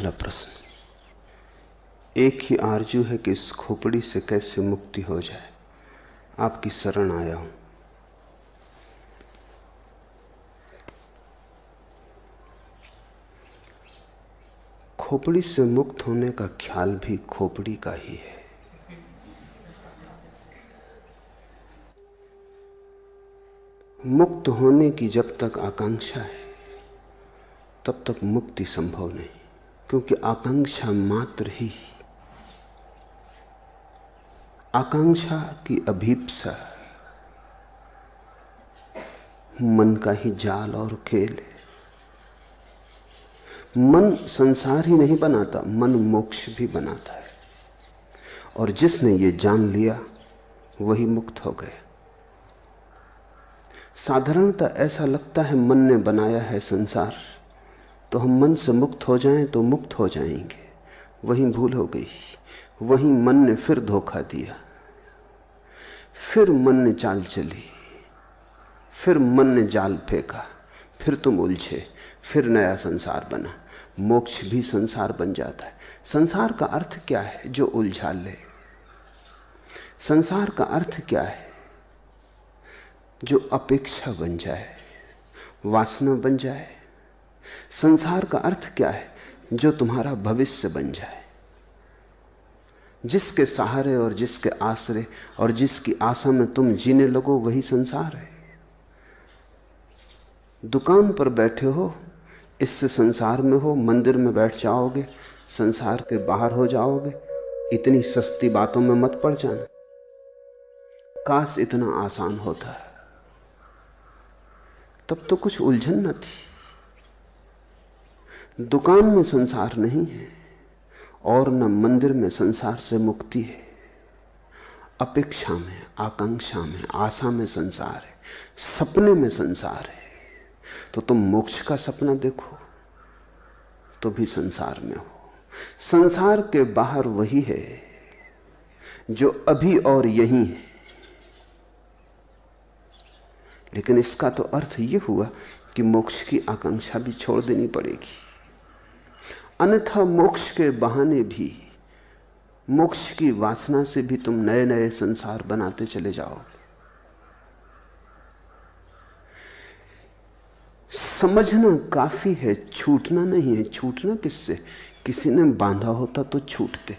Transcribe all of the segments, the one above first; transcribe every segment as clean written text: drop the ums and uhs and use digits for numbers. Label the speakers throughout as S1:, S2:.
S1: पहला प्रश्न। एक ही आरजू है कि इस खोपड़ी से कैसे मुक्ति हो जाए। आपकी शरण आया हूं। खोपड़ी से मुक्त होने का ख्याल भी खोपड़ी का ही है। मुक्त होने की जब तक आकांक्षा है तब तक मुक्ति संभव नहीं, क्योंकि आकांक्षा मात्र ही, आकांक्षा की अभीप्सा मन का ही जाल और खेल है। मन संसार ही नहीं बनाता, मन मोक्ष भी बनाता है। और जिसने ये जान लिया वही मुक्त हो गया। साधारणतः ऐसा लगता है मन ने बनाया है संसार, तो हम मन से मुक्त हो जाएं तो मुक्त हो जाएंगे। वही भूल हो गई। वही मन ने फिर धोखा दिया, फिर मन ने चाल चली, फिर मन ने जाल फेंका, फिर तुम उलझे, फिर नया संसार बना। मोक्ष भी संसार बन जाता है। संसार का अर्थ क्या है? जो उलझा ले। संसार का अर्थ क्या है? जो अपेक्षा बन जाए, वासना बन जाए। संसार का अर्थ क्या है? जो तुम्हारा भविष्य बन जाए। जिसके सहारे और जिसके आश्रय और जिसकी आशा में तुम जीने लगो, वही संसार है। दुकान पर बैठे हो, इससे संसार में हो। मंदिर में बैठ जाओगे, संसार के बाहर हो जाओगे। इतनी सस्ती बातों में मत पड़ जाना। काश इतना आसान होता, तब तो कुछ उलझन न थी। दुकान में संसार नहीं है और न मंदिर में संसार से मुक्ति है। अपेक्षा में, आकांक्षा में, आशा में संसार है, सपने में संसार है। तो तुम मोक्ष का सपना देखो तो भी संसार में हो। संसार के बाहर वही है जो अभी और यहीं है। लेकिन इसका तो अर्थ यह हुआ कि मोक्ष की आकांक्षा भी छोड़ देनी पड़ेगी। अन्यथा मोक्ष के बहाने भी, मोक्ष की वासना से भी तुम नए नए संसार बनाते चले जाओगे। समझना काफी है, छूटना नहीं है। छूटना किससे? किसी ने बांधा होता तो छूटते,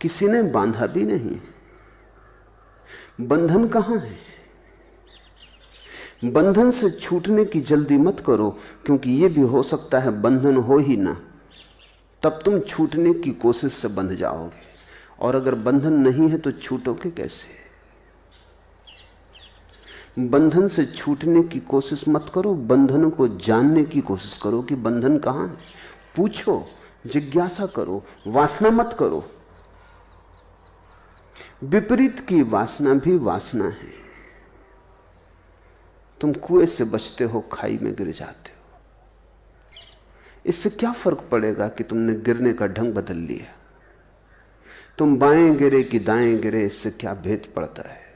S1: किसी ने बांधा भी नहीं। बंधन कहां है? बंधन से छूटने की जल्दी मत करो, क्योंकि यह भी हो सकता है बंधन हो ही ना, तब तुम छूटने की कोशिश से बंध जाओगे। और अगर बंधन नहीं है तो छूटोगे कैसे? बंधन से छूटने की कोशिश मत करो, बंधन को जानने की कोशिश करो कि बंधन कहां है। पूछो, जिज्ञासा करो, वासना मत करो। विपरीत की वासना भी वासना है। तुम कुएं से बचते हो, खाई में गिर जाते हो। इससे क्या फर्क पड़ेगा कि तुमने गिरने का ढंग बदल लिया? तुम बाएं गिरे कि दाएं गिरे, इससे क्या भेद पड़ता है?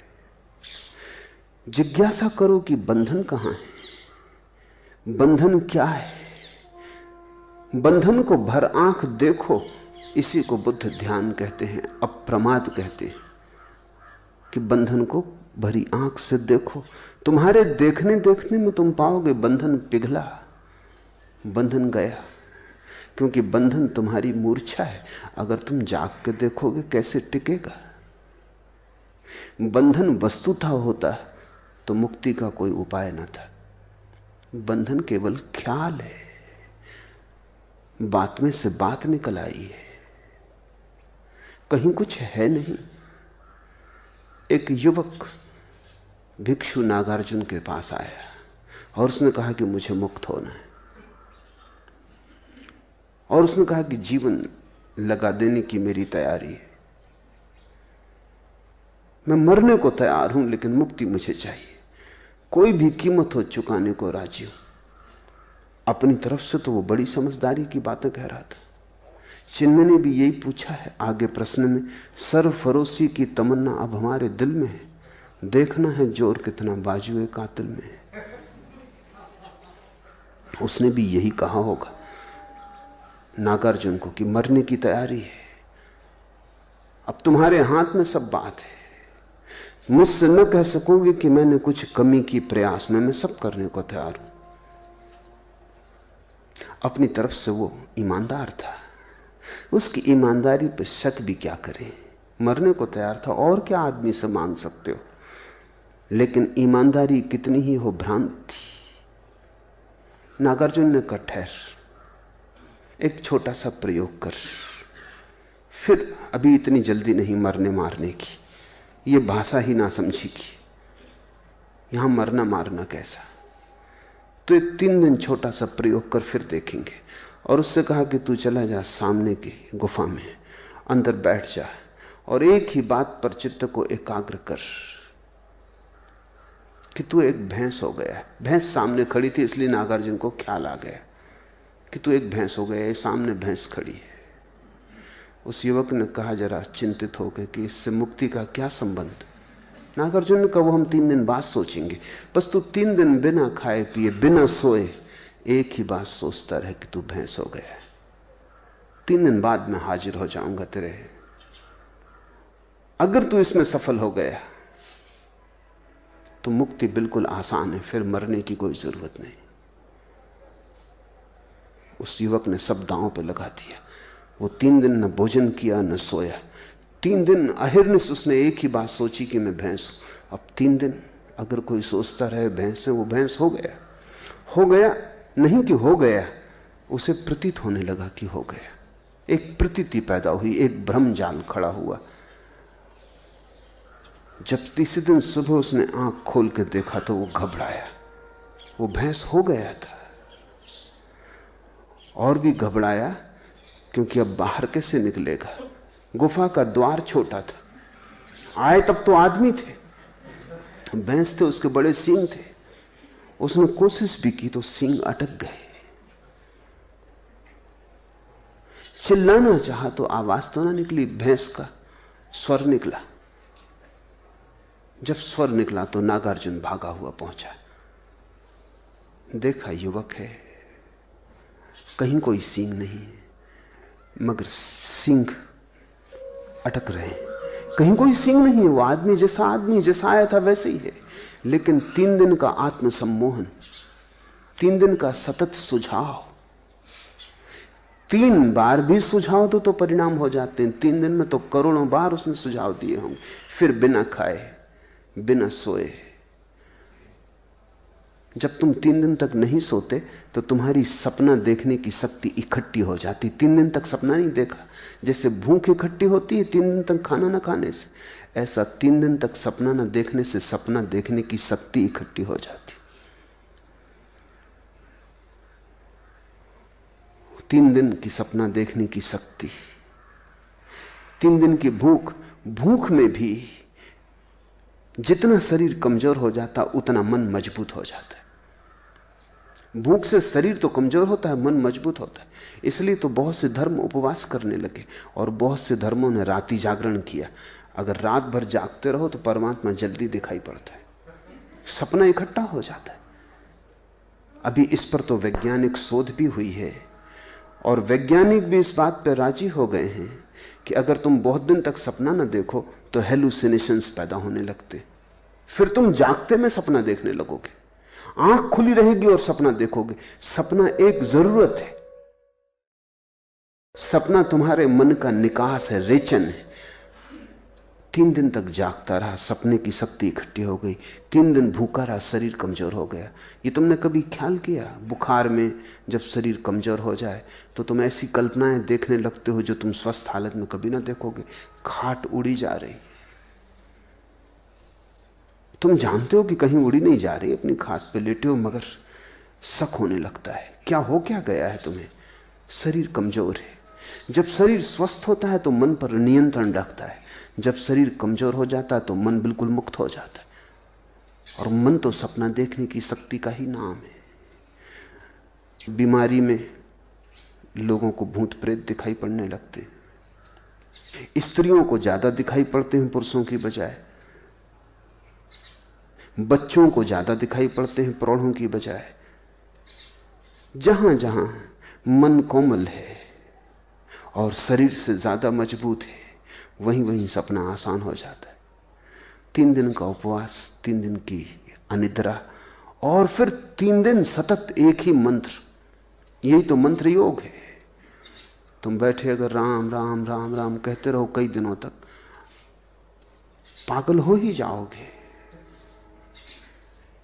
S1: जिज्ञासा करो कि बंधन कहां है, बंधन क्या है। बंधन को भर आंख देखो। इसी को बुद्ध ध्यान कहते हैं, अप्रमाद कहते हैं कि बंधन को भरी आंख से देखो। तुम्हारे देखने देखने में तुम पाओगे बंधन पिघला, बंधन गया। क्योंकि बंधन तुम्हारी मूर्छा है। अगर तुम जाग के देखोगे कैसे टिकेगा? बंधन वस्तुतः होता तो मुक्ति का कोई उपाय न था। बंधन केवल ख्याल है, बात में से बात निकल आई है, कहीं कुछ है नहीं। एक युवक भिक्षु नागार्जुन के पास आया और उसने कहा कि मुझे मुक्त होना है। और उसने कहा कि जीवन लगा देने की मेरी तैयारी है, मैं मरने को तैयार हूं, लेकिन मुक्ति मुझे चाहिए। कोई भी कीमत हो चुकाने को राजी हूं। अपनी तरफ से तो वो बड़ी समझदारी की बातें कह रहा था। चिन्मय ने भी यही पूछा है आगे प्रश्न में। सरफरोशी की तमन्ना अब हमारे दिल में है, देखना है जोर कितना बाजुए कातिल में है। उसने भी यही कहा होगा। नागार्जुन को कि मरने की तैयारी है, अब तुम्हारे हाथ में सब बात है। मुझसे न कह सकोगे कि मैंने कुछ कमी की प्रयास में, मैं सब करने को तैयार हूं। अपनी तरफ से वो ईमानदार था, उसकी ईमानदारी पर शक भी क्या करें। मरने को तैयार था, और क्या आदमी से मांग सकते हो। लेकिन ईमानदारी कितनी ही हो भ्रांत थी। नागार्जुन ने कहा ठहर, एक छोटा सा प्रयोग कर, फिर अभी इतनी जल्दी नहीं मरने मारने की, ये भाषा ही ना समझेगी, यहां मरना मारना कैसा। तो एक 3 दिन छोटा सा प्रयोग कर, फिर देखेंगे। और उससे कहा कि तू चला जा सामने की गुफा में, अंदर बैठ जा और एक ही बात पर चित्त को एकाग्र कर कि तू एक भैंस हो गया है। भैंस सामने खड़ी थी, इसलिए नागार्जुन को ख्याल आ गया कि तू एक भैंस हो गया है, सामने भैंस खड़ी है। उस युवक ने कहा जरा चिंतित होकर कि इससे मुक्ति का क्या संबंध। नागार्जुन ने कहा वो हम 3 दिन बाद सोचेंगे, बस तू 3 दिन बिना खाए पिए बिना सोए एक ही बात सोचता रहे कि तू भैंस हो गया है। 3 दिन बाद मैं हाजिर हो जाऊंगा तेरे। अगर तू इसमें सफल हो गया तो मुक्ति बिल्कुल आसान है, फिर मरने की कोई जरूरत नहीं। उस युवक ने सब दांव पे लगा दिया। वो 3 दिन न भोजन किया न सोया। 3 दिन अहिर्निश उसने एक ही बात सोची कि मैं भैंस हूं। अब 3 दिन अगर कोई सोचता रहे भैंस है, वो भैंस हो गया। हो गया नहीं कि हो गया, उसे प्रतीत होने लगा कि हो गया। एक प्रतीति पैदा हुई, एक भ्रम जाल खड़ा हुआ। जब तीसरे दिन सुबह उसने आंख खोल के देखा तो वो घबराया, वो भैंस हो गया था। और भी घबराया क्योंकि अब बाहर कैसे निकलेगा। गुफा का द्वार छोटा था, आए तब तो आदमी थे, भैंस थे, उसके बड़े सींग थे। उसने कोशिश भी की तो सींग अटक गए। चिल्लाना चाहा तो आवाज तो ना निकली, भैंस का स्वर निकला। जब स्वर निकला तो नागार्जुन भागा हुआ पहुंचा। देखा युवक है, कहीं कोई सींग नहीं है, मगर सींग अटक रहे हैं। कहीं कोई सींग नहीं है, वो आदमी जैसा आया था वैसे ही है। लेकिन 3 दिन का आत्मसम्मोहन, 3 दिन का सतत सुझाव, 3 बार भी सुझाव तो परिणाम हो जाते हैं। 3 दिन में तो करोड़ों बार उसने सुझाव दिए होंगे। फिर बिना खाए बिना सोए। जब तुम 3 दिन तक नहीं सोते तो तुम्हारी सपना देखने की शक्ति इकट्ठी हो जाती। 3 दिन तक सपना नहीं देखा, जैसे भूख इकट्ठी होती है 3 दिन तक खाना ना खाने से, ऐसा 3 दिन तक सपना ना देखने से सपना देखने की शक्ति इकट्ठी हो जाती। 3 दिन की सपना देखने की शक्ति, 3 दिन की भूख। भूख में भी जितना शरीर कमजोर हो जाता उतना मन मजबूत हो जाता है। भूख से शरीर तो कमजोर होता है, मन मजबूत होता है। इसलिए तो बहुत से धर्म उपवास करने लगे और बहुत से धर्मों ने रात्रि जागरण किया। अगर रात भर जागते रहो तो परमात्मा जल्दी दिखाई पड़ता है, सपना इकट्ठा हो जाता है। अभी इस पर तो वैज्ञानिक शोध भी हुई है और वैज्ञानिक भी इस बात पर राजी हो गए हैं कि अगर तुम बहुत दिन तक सपना न देखो तो हेलुसिनेशंस पैदा होने लगते, फिर तुम जागते में सपना देखने लगोगे, आंख खुली रहेगी और सपना देखोगे। सपना एक जरूरत है, सपना तुम्हारे मन का निकास है, रेचन है। 3 दिन तक जागता रहा, सपने की शक्ति इकट्ठी हो गई। 3 दिन भूखा रहा, शरीर कमजोर हो गया। ये तुमने कभी ख्याल किया, बुखार में जब शरीर कमजोर हो जाए तो तुम ऐसी कल्पनाएं देखने लगते हो जो तुम स्वस्थ हालत में कभी ना देखोगे। खाट उड़ी जा रही, तुम जानते हो कि कहीं उड़ी नहीं जा रही, अपनी खाट पे लेटे हो, मगर शक होने लगता है क्या गया है तुम्हें। शरीर कमजोर है। जब शरीर स्वस्थ होता है तो मन पर नियंत्रण रखता है, जब शरीर कमजोर हो जाता है तो मन बिल्कुल मुक्त हो जाता है। और मन तो सपना देखने की शक्ति का ही नाम है। बीमारी में लोगों को भूत प्रेत दिखाई पड़ने लगते हैं, स्त्रियों को ज्यादा दिखाई पड़ते हैं पुरुषों की बजाय, बच्चों को ज्यादा दिखाई पड़ते हैं प्रौढ़ों की बजाय। जहां जहां मन कोमल है और शरीर से ज्यादा मजबूत है, वहीं वहीं सपना आसान हो जाता है। 3 दिन का उपवास, 3 दिन की अनिद्रा, और फिर 3 दिन सतत एक ही मंत्र। यही तो मंत्र योग है। तुम बैठे अगर राम राम राम राम कहते रहो कई दिनों तक, पागल हो ही जाओगे।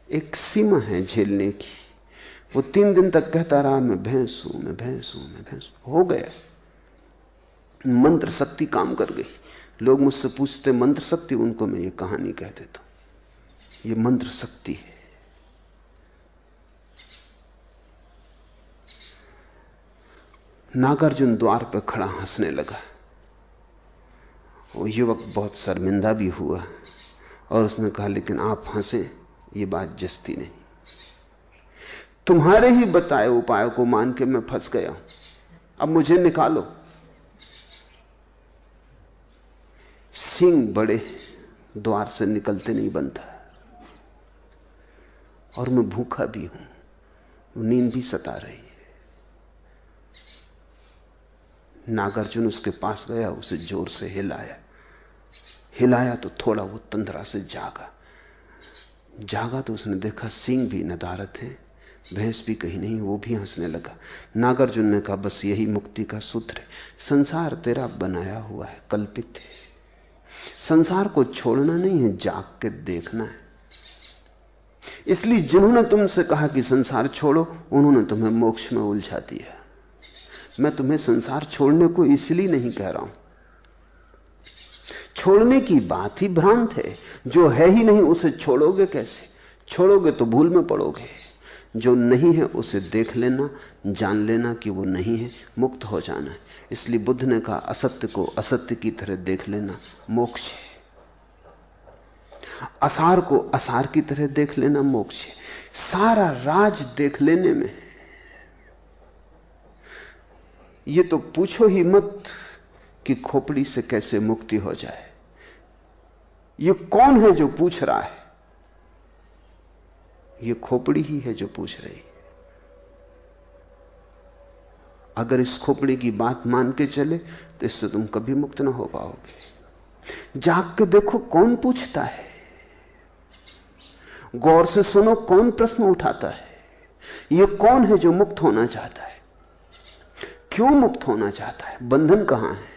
S1: एक सीमा है झेलने की। वो 3 दिन तक कहता रहा मैं भैंस हूं, मैं भैंस हूं, मैं भैंस हूं। हो गया, मंत्र शक्ति काम कर गई। लोग मुझसे पूछते मंत्र शक्ति, उनको मैं ये कहानी कह देता हूं, ये मंत्र शक्ति है। नागार्जुन द्वार पर खड़ा हंसने लगा। वो युवक बहुत शर्मिंदा भी हुआ और उसने कहा लेकिन आप हंसे, ये बात जस्ती नहीं। तुम्हारे ही बताए उपाय को मान के मैं फंस गया हूं, अब मुझे निकालो। सींग बड़े, द्वार से निकलते नहीं बनता, और मैं भूखा भी हूं, नींद भी सता रही है। नागार्जुन उसके पास गया, उसे जोर से हिलाया तो थोड़ा वो तंद्रा से जागा तो उसने देखा सींग भी नदारत है, भैंस भी कहीं नहीं। वो भी हंसने लगा। नागार्जुन ने कहा बस यही मुक्ति का सूत्र है। संसार तेरा बनाया हुआ है, कल्पित है। संसार को छोड़ना नहीं है, जाग के देखना है। इसलिए जिन्होंने तुमसे कहा कि संसार छोड़ो, उन्होंने तुम्हें मोक्ष में उलझा दिया। मैं तुम्हें संसार छोड़ने को इसलिए नहीं कह रहा हूं। छोड़ने की बात ही भ्रांत है। जो है ही नहीं उसे छोड़ोगे कैसे? छोड़ोगे तो भूल में पड़ोगे। जो नहीं है उसे देख लेना, जान लेना कि वो नहीं है, मुक्त हो जाना है। इसलिए बुद्ध ने कहा असत्य को असत्य की तरह देख लेना मोक्ष है, असार को असार की तरह देख लेना मोक्ष है। सारा राज देख लेने में। ये तो पूछो ही मत कि खोपड़ी से कैसे मुक्ति हो जाए। ये कौन है जो पूछ रहा है? ये खोपड़ी ही है जो पूछ रही है। अगर इस खोपड़ी की बात मान के चले तो इससे तुम कभी मुक्त ना हो पाओगे। जाग के देखो कौन पूछता है, गौर से सुनो कौन प्रश्न उठाता है। ये कौन है जो मुक्त होना चाहता है? क्यों मुक्त होना चाहता है? बंधन कहां है?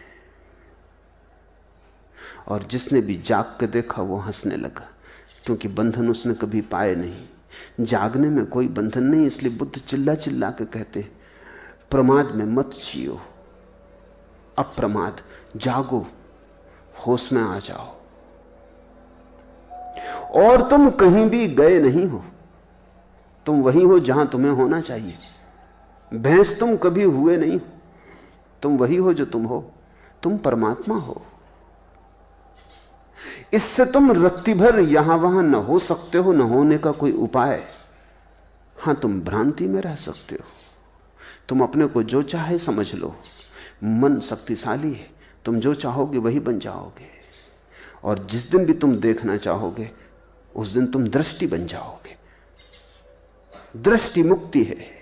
S1: और जिसने भी जाग के देखा वो हंसने लगा, क्योंकि बंधन उसने कभी पाए नहीं। जागने में कोई बंधन नहीं। इसलिए बुद्ध चिल्ला चिल्ला के कहते प्रमाद में मत जियो, अप्रमाद जागो, होश में आ जाओ। और तुम कहीं भी गए नहीं हो, तुम वहीं हो जहां तुम्हें होना चाहिए। भैंस तुम कभी हुए नहीं, तुम वही हो जो तुम हो। तुम परमात्मा हो। इससे तुम रत्ती भर यहां वहां न हो सकते हो, न होने का कोई उपाय। हां, तुम भ्रांति में रह सकते हो। तुम अपने को जो चाहे समझ लो। मन शक्तिशाली है, तुम जो चाहोगे वही बन जाओगे। और जिस दिन भी तुम देखना चाहोगे उस दिन तुम दृष्टि बन जाओगे। दृष्टि मुक्ति है।